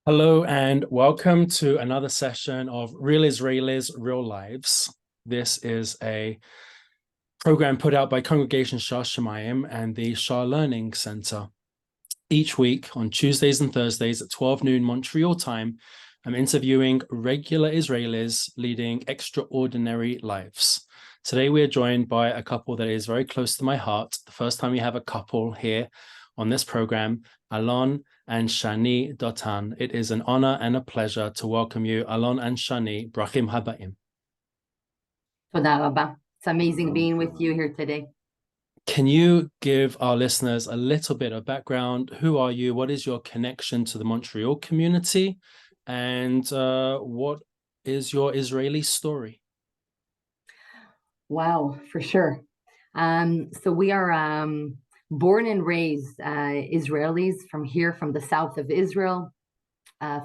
Hello and welcome to another session of Real Israelis, Real Lives. This is a program put out by Congregation Shah Shemayim and the Shah Learning Center. Each week on Tuesdays and Thursdays at 12 noon Montreal time, I'm interviewing regular Israelis leading extraordinary lives. Today we are joined by a couple that is very close to my heart. The first time we have a couple here on this program, Alon and Shani Dotan. It is an honor and a pleasure to welcome you, Alon and Shani. Brachim habaim. Toda rabba. It's amazing being with you here today. Can you give our listeners a little bit of background? Who are you? What is your connection to the Montreal community? And what is your Israeli story? Wow, for sure. So we are born and raised Israelis from here, from the south of Israel,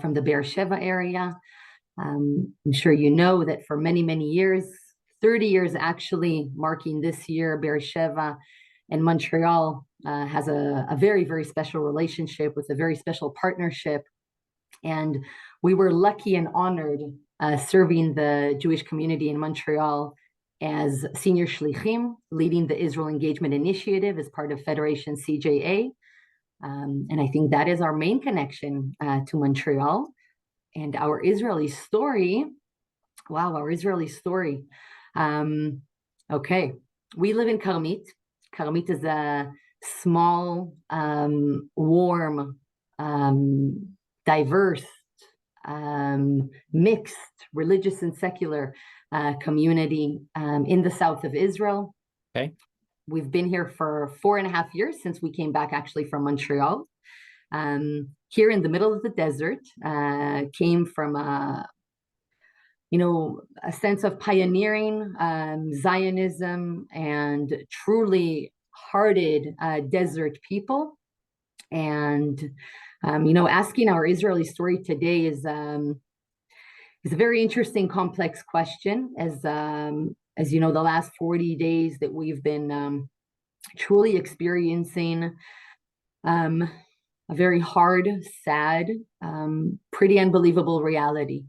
from the Beersheba area. I'm sure you know that for many, many years, 30 years actually, marking this year, Beersheba and Montreal has a very, very special relationship with a very special partnership. And we were lucky and honored serving the Jewish community in Montreal as senior shlichim, leading the Israel Engagement Initiative as part of Federation CJA. And I think that is our main connection to Montreal. And our Israeli story, wow, our Israeli story. Okay, we live in Karmit. Karmit is a small, warm, diverse, mixed, religious and secular community in the south of Israel. Okay. We've been here for 4.5 years since we came back actually from Montreal. Here in the middle of the desert, came from a sense of pioneering Zionism and truly hearted desert people. And asking our Israeli story today is a very interesting, complex question. As you know, the last 40 days that we've been truly experiencing a very hard, sad, pretty unbelievable reality.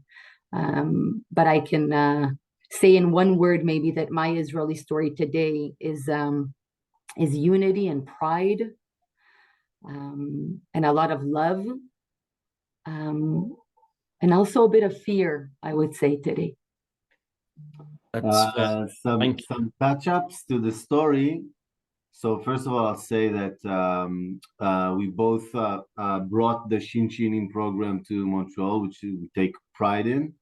But I can say in one word maybe that my Israeli story today is unity and pride, and a lot of love, and also a bit of fear, I would say today. Some touch-ups to the story. So first of all, I'll say that we both brought the Shinshinin program to Montreal, which we take pride in.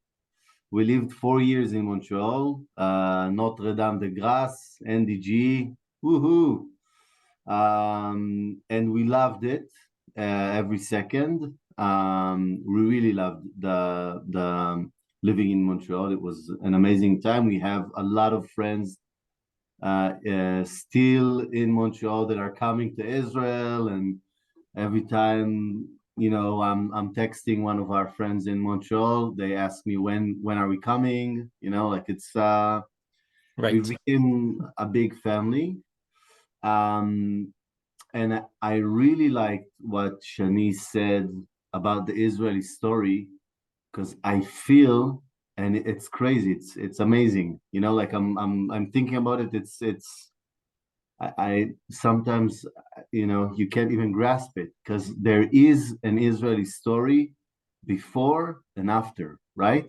We lived 4 years in Montreal, Notre Dame de Grâce, NDG, woohoo! And we loved it every second. We really loved the living in Montreal. It was an amazing time. We have a lot of friends still in Montreal that are coming to Israel, and every time I'm texting one of our friends in Montreal, they ask me when are we coming, it's right. We became a big family. And I really liked what Shani said about the Israeli story, because I feel, and it's crazy, it's amazing, I'm thinking about it. I sometimes, you can't even grasp it, because there is an Israeli story before and after, right?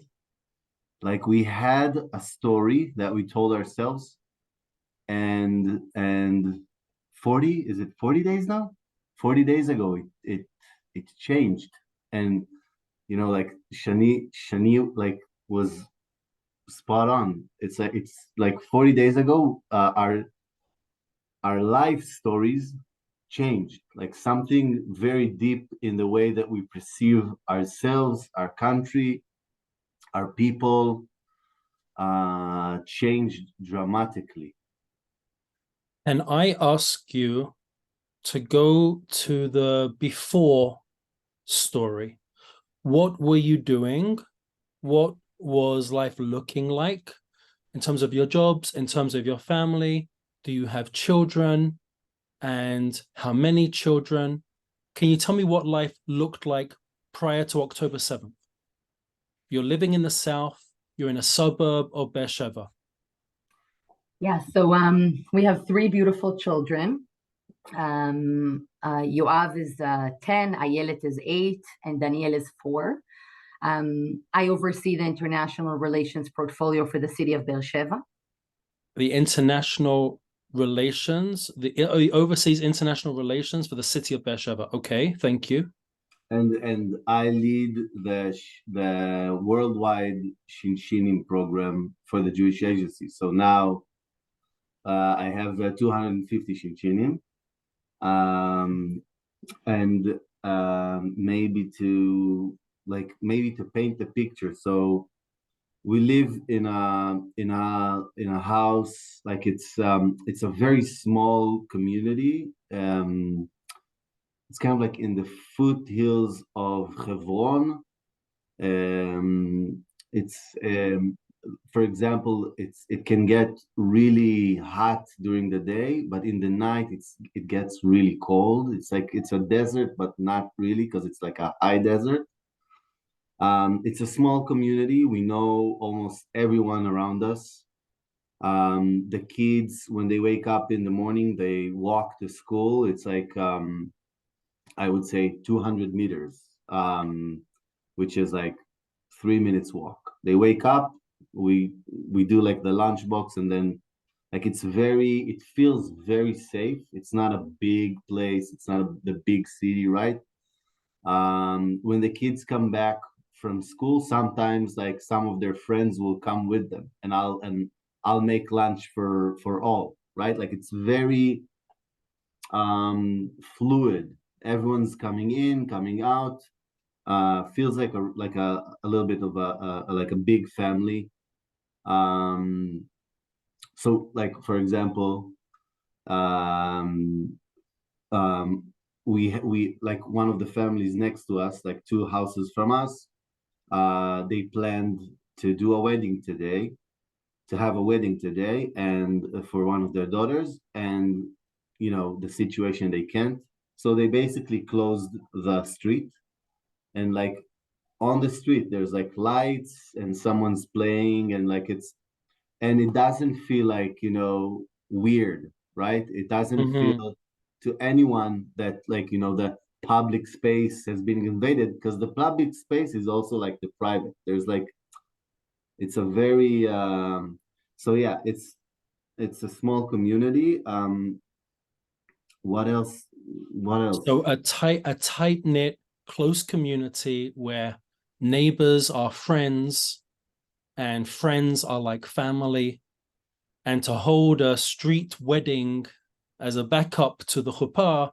Like we had a story that we told ourselves, and 40 days now? 40 days ago, it changed. And, like Shani like was spot on. It's like 40 days ago, our life stories changed, like something very deep in the way that we perceive ourselves, our country, our people, changed dramatically. And I ask you to go to the before story. What were you doing? What was life looking like in terms of your jobs, in terms of your family? Do you have children? And how many children? Can you tell me what life looked like prior to October 7th? You're living in the south, you're in a suburb of Beersheba. Yeah, so we have three beautiful children. Yoav is 10, Ayelet is 8, and Daniel is 4. I oversee the international relations portfolio for the city of Beersheba. The international relations, the overseas international relations for the city of Beersheba. Okay, thank you. And I lead the worldwide Shinshinim program for the Jewish Agency. So now I have 250 Shinshinim. And maybe to paint the picture. So we live in a house, like it's a very small community. It's kind of like in the foothills of Hebron. For example, it can get really hot during the day, but in the night it gets really cold. It's like it's a desert, but not really, because it's like a high desert. It's a small community. We know almost everyone around us. The kids, when they wake up in the morning, they walk to school. It's like I would say 200 meters, which is like 3 minutes walk. They wake up, we do like the lunchbox, and then like it feels very safe. It's not a big place. It's not the big city, right? When the kids come back from school, sometimes like some of their friends will come with them, and I'll make lunch for all, right? Like it's very fluid. Everyone's coming in, coming out. Feels like a little bit of a big family. So like for example, we like one of the families next to us, like 2 houses from us, they planned to do a wedding today, and for one of their daughters, and you know the situation, they can't, so they basically closed the street, and like on the street there's like lights and someone's playing, and like it doesn't feel like, you know, weird, right? It doesn't feel to anyone that like, you know, the public space has been invaded, because the public space is also like the private. There's like, it's a very so yeah, it's a small community. What else? So a tight-knit, close community where neighbors are friends and friends are like family, and to hold a street wedding as a backup to the chuppah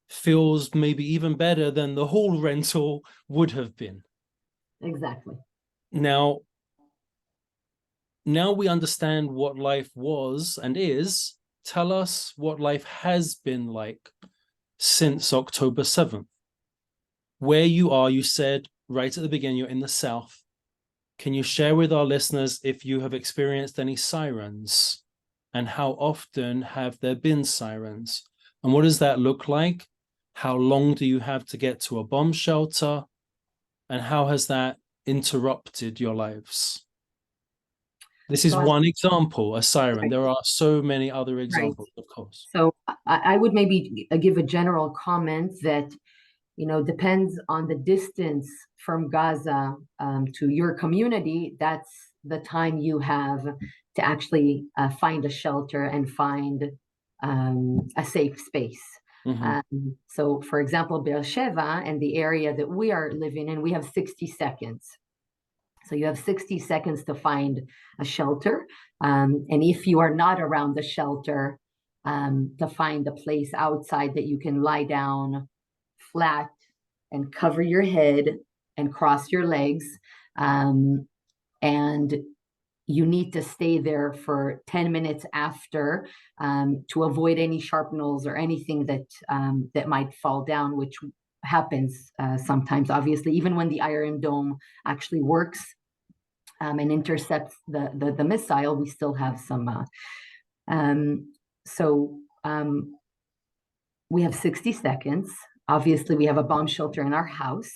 feels maybe even better than the hall rental would have been. Exactly. Now we understand what life was and is. Tell us what life has been like since October 7th. Where you are, you said right at the beginning, you're in the south. Can you share with our listeners if you have experienced any sirens, and how often have there been sirens? And what does that look like? How long do you have to get to a bomb shelter? And how has that interrupted your lives? This is one example, a siren. Right. There are so many other examples, of course. So I would maybe give a general comment that, you know, depends on the distance from Gaza to your community. That's the time you have to actually find a shelter and find a safe space. So, for example, Beersheba and the area that we are living in, we have 60 seconds. So you have 60 seconds to find a shelter. And if you are not around the shelter, to find a place outside that you can lie down flat and cover your head and cross your legs. And you need to stay there for 10 minutes after to avoid any sharpnels or anything that might fall down, which happens sometimes, obviously, even when the Iron Dome actually works and intercepts the missile, we still have some. We have 60 seconds. Obviously, we have a bomb shelter in our house.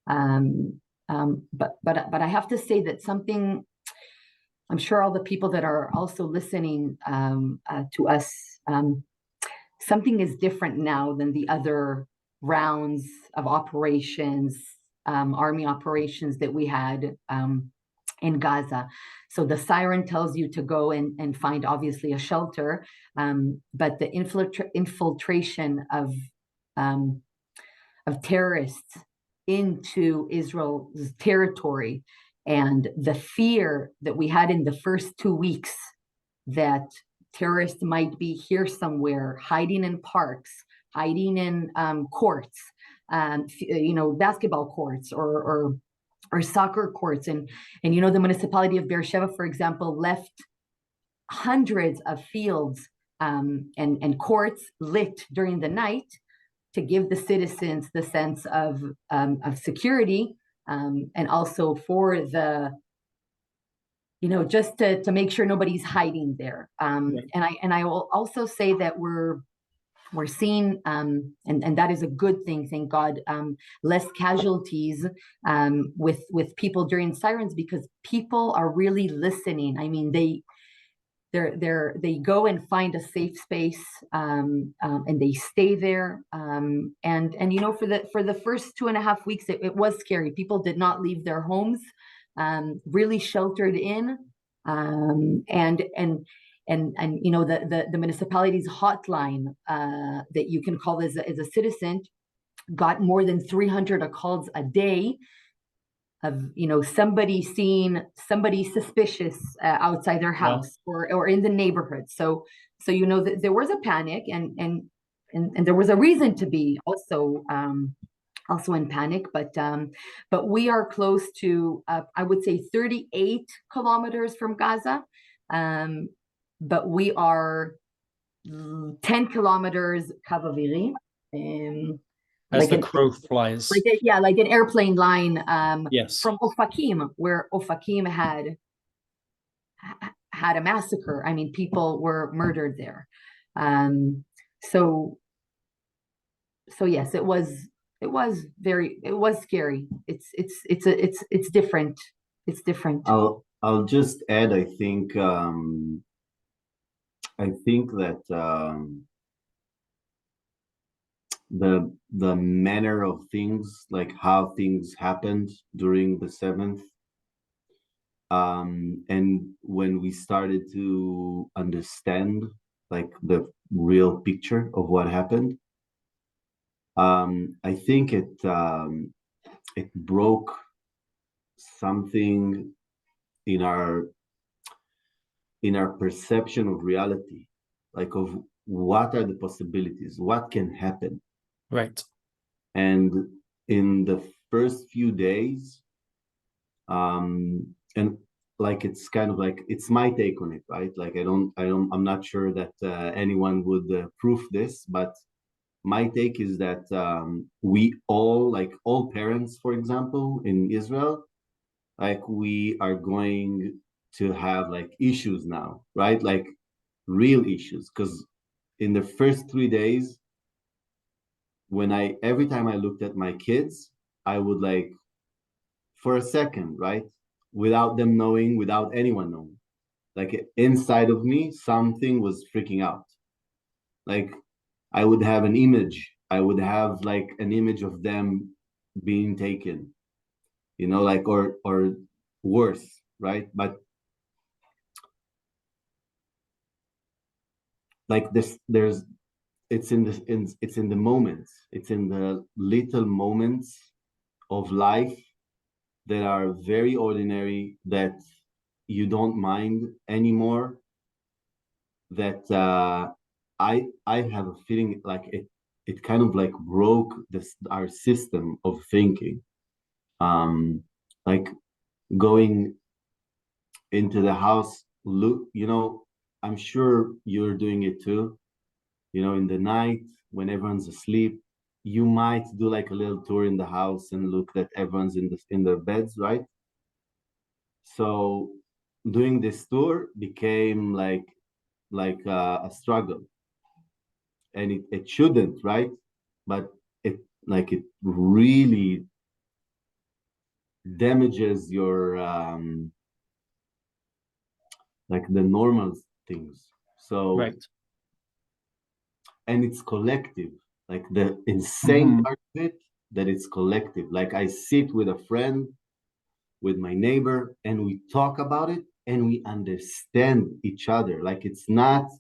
But I have to say that something, I'm sure all the people that are also listening to us, something is different now than the other rounds of operations, army operations that we had in Gaza. So the siren tells you to go and find obviously a shelter, but the infiltration of terrorists into Israel's territory and the fear that we had in the first 2 weeks that terrorists might be here somewhere, hiding in parks, hiding in courts, basketball courts or soccer courts, and the municipality of Beersheba, for example, left hundreds of fields and courts lit during the night to give the citizens the sense of security, and also for the just to make sure nobody's hiding there. Right. And I will also say that we're seeing, and that is a good thing, thank God, less casualties with people during sirens, because people are really listening. I mean, they go and find a safe space, and they stay there. And for the first 2.5 weeks, it was scary. People did not leave their homes, really sheltered in, and the municipality's hotline that you can call as a citizen got more than 300 calls a day of somebody seeing somebody suspicious outside their house, or in the neighborhood. So there was a panic, and there was a reason to be also in panic, but we are close to I would say 38 kilometers from Gaza, but we are 10 kilometers Kav Aviri, As like the crow flies. like an airplane line, Yes. from Ofakim, where Ofakim had a massacre. I mean, people were murdered there. So yes, it was scary. It's different. It's different. I'll just add, I think that the manner of things, like how things happened during the 7th, and when we started to understand like the real picture of what happened, I think it broke something in our perception of reality, like of what are the possibilities, what can happen. Right. And in the first few days, and like it's kind of like, it's my take on it, right? Like I'm not sure that anyone would proof this, but my take is that we all, like all parents, for example, in Israel, like we are going to have like issues now, right? Like real issues, because in the first 3 days, every time I looked at my kids, I would like, for a second, right, without them knowing, without anyone knowing, like inside of me, something was freaking out. Like I would have an image of them being taken, like, or worse, right? But like it's in the moments, it's in the little moments of life that are very ordinary, that you don't mind anymore, that I have a feeling like it kind of like broke our system of thinking, like going into the house, look, I'm sure you're doing it too, in the night when everyone's asleep, you might do like a little tour in the house and look that everyone's in their beds, right? So doing this tour became like a struggle, and it shouldn't, right? But it really damages your like the normal things. So Right. and it's collective. Like the insane Mhm. part of it, that it's collective. Like I sit with a friend, with my neighbor, and we talk about it and we understand each other. Like it's not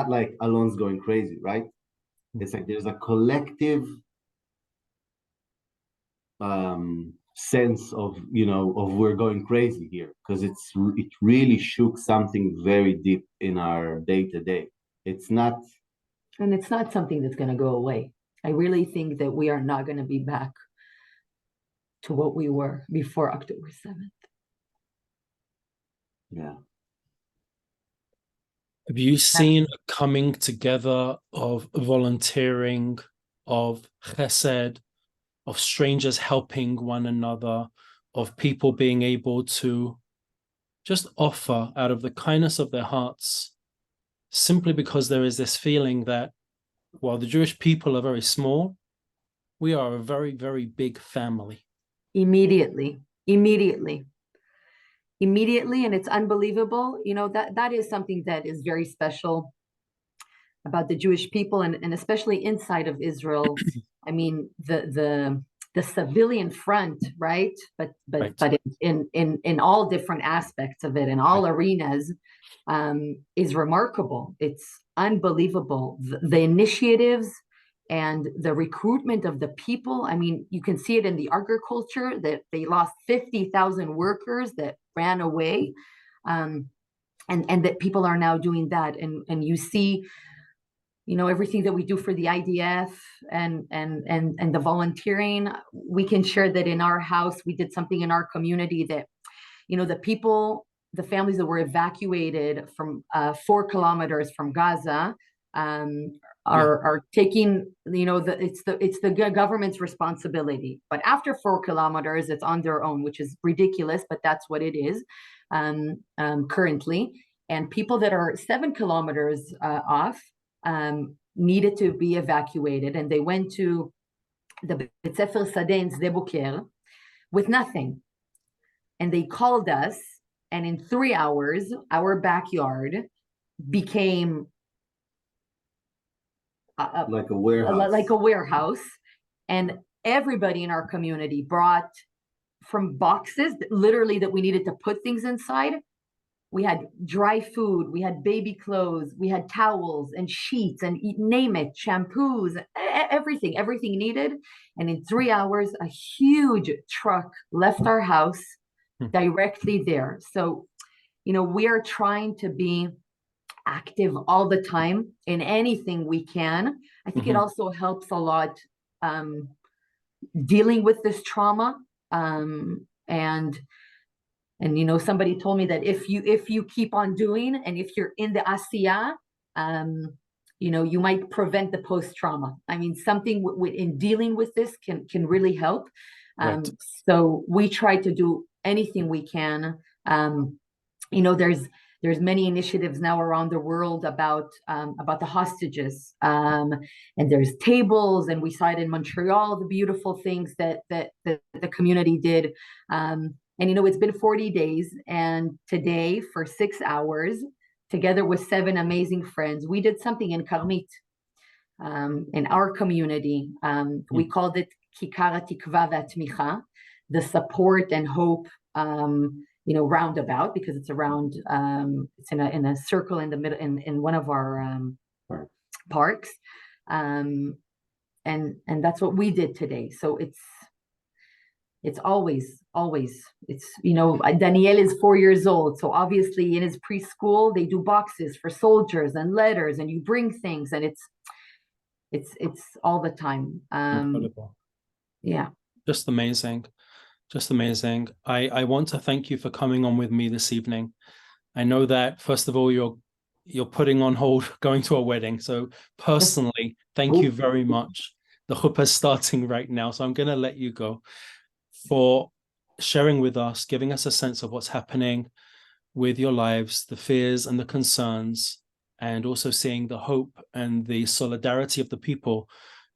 like Alon's going crazy, right? It's like there's a collective sense of, you know, of we're going crazy here, because it really shook something very deep in our day to day. It's not, And it's not something that's going to go away. I really think that we are not going to be back to what we were before October 7th. yeah. Have you seen a coming together of volunteering, of chesed, of strangers helping one another, of people being able to just offer out of the kindness of their hearts, simply because there is this feeling that while the Jewish people are very small, we are a very, very big family. Immediately, and it's unbelievable. You know, that is something that is very special about the Jewish people, and especially inside of Israel. I mean, the civilian front, right? But Right. in all different aspects of it, in all arenas, is remarkable. It's unbelievable. The initiatives and the recruitment of the people. I mean, you can see it in the agriculture that they lost 50,000 workers that ran away, and that people are now doing that. And you see, you know, everything that we do for the IDF and the volunteering. We can share that in our house we did something in our community that, you know, the families that were evacuated from 4 kilometers from Gaza are taking, you know, it's the government's responsibility. But after 4 kilometers, it's on their own, which is ridiculous, but that's what it is currently. And people that are 7 kilometers off needed to be evacuated, and they went to the Beit Sefer Sadeh in Sde Boker with nothing. And they called us, and in 3 hours, our backyard became like a warehouse. Like a warehouse. And everybody in our community brought from boxes, literally, that we needed to put things inside. We had dry food, we had baby clothes, we had towels and sheets and name it, shampoos, everything needed. And in 3 hours, a huge truck left our house directly there. So, you know, we are trying to be active all the time in anything we can. I think it also helps a lot dealing with this trauma. And you know, somebody told me that if you keep on doing, and if you're in the Asiya, you know, you might prevent the post-trauma. I mean, something in dealing with this can really help. Right. So we try to do anything we can. You know, there's many initiatives now around the world about the hostages, and there's tables, and we saw it in Montreal, the beautiful things that the community did. And, you know, it's been 40 days, and today for 6 hours, together with 7 amazing friends, we did something in Karmit, in our community. We called it Kikar HaTikva VaTmicha, the support and hope, you know, roundabout, because it's around, it's in a circle in the middle, in one of our parks. And that's what we did today. So it's always, it's, you know, Daniel is 4 years old. So obviously in his preschool, they do boxes for soldiers and letters, and you bring things, and it's all the time. Incredible. Yeah. Just amazing. Just amazing. I want to thank you for coming on with me this evening. I know that, first of all, you're putting on hold going to a wedding. So personally, thank you very much. The chuppah is starting right now, so I'm going to let you go, for sharing with us, giving us a sense of what's happening with your lives, the fears and the concerns, and also seeing the hope and the solidarity of the people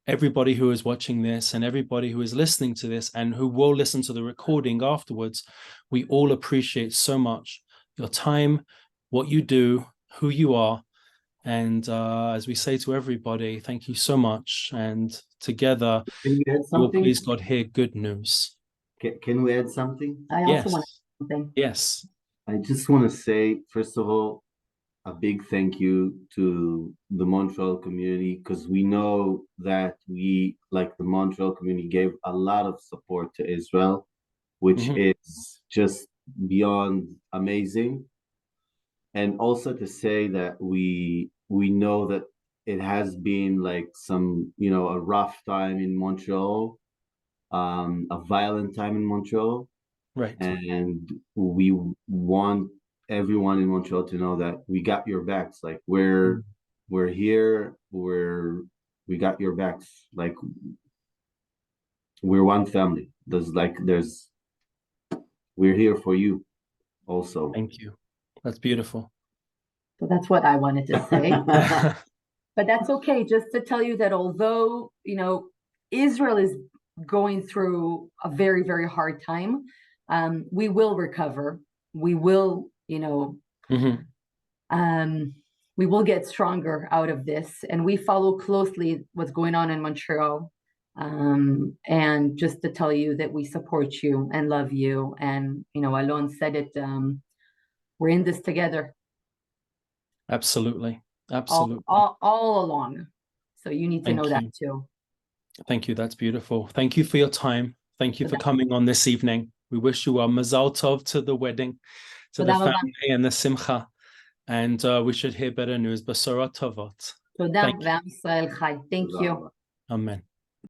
everybody who is watching this and everybody who is listening to this and who will listen to the recording afterwards, we all appreciate so much your time, what you do, who you are. And as we say to everybody, thank you so much. And together, Can we add we'll something? please God hear good news. Can we add something? I also want Yes, something. yes. I just want to say, first of all, a big thank you to the Montreal community, because we know that we, like the Montreal community, gave a lot of support to Israel, which Mhm. is just beyond amazing. And also to say that we know that it has been like some, a rough time in Montreal, a violent time in Montreal. Right. And we want everyone in Montreal to know that we got your backs. Like we're here, we got your backs. Like we're one family. We're here for you also. Thank you. That's beautiful. So that's what I wanted to say. But that's okay. Just to tell you that although, Israel is going through a very, very hard time, we will recover. We will, Mhm. we will get stronger out of this. And we follow closely what's going on in Montreal. And just to tell you that we support you and love you. And, Alon said it, we're in this together. Absolutely. all, Absolutely. all along. So you need to Thank know that you. too. Thank you. That's beautiful. Thank you for your time. Thank you for Tודה. coming on this evening. We wish you a mazal tov to the wedding, to the Tודה רבה. family and the simcha. And we should hear better news. Basora tovot. תודה, Thank you. ועם ישראל חי. Thank you. Thank you. Amen.